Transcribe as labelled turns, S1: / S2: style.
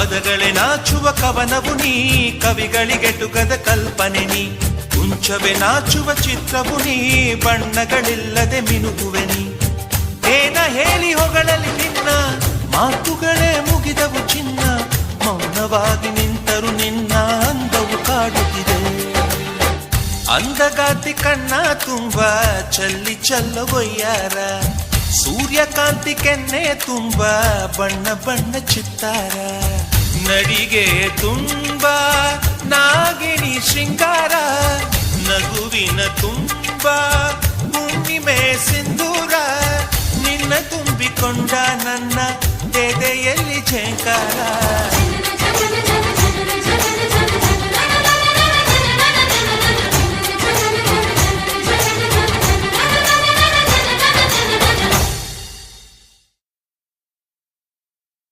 S1: ಪದಗಳೇ ನಾಚುವ ಕವನವು ನೀ, ಕವಿಗಳಿಗೆಟುಕದ ಕಲ್ಪನೆ ನೀ. ಕುಂಚವೇ ನಾಚುವ ಚಿತ್ರವು ನೀ, ಬಣ್ಣಗಳಿಲ್ಲದೆ ಮಿನುಗುವೆ ನೀ. ಏನ ಹೇಳಿ ಹೊಗಳಲಿ ನಿನ್ನ, ಮಾತುಗಳೇ ಮುಗಿದವು ಚಿನ್ನ. ಮೌನವಾಗಿ ನಿಂತರು ನಿನ್ನ ಅಂದವು ಕಾಡುತ್ತಿದೆ. ಅಂದಗಾತಿ ಕಣ್ಣ ತುಂಬ ಚಲ್ಲಿ ಚಲ್ಲವೊಯ್ಯಾರ, ಸೂರ್ಯಕಾಂತಿ ಕೆನ್ನೆ ತುಂಬ ಬಣ್ಣ ಬಣ್ಣ ಚಿತ್ತಾರ. ನಡಿಗೆ ತುಂಬ ನಾಗಿಣಿ ಶೃಂಗಾರ, ನಗುವಿನ ತುಂಬ ಹುಣ್ಣಿಮೆ ಸಿಂಧೂರ. ನಿನ್ನ ತುಂಬಿಕೊಂಡ ನನ್ನ ಎದೆಯಲ್ಲಿ ಝೇಂಕಾರ.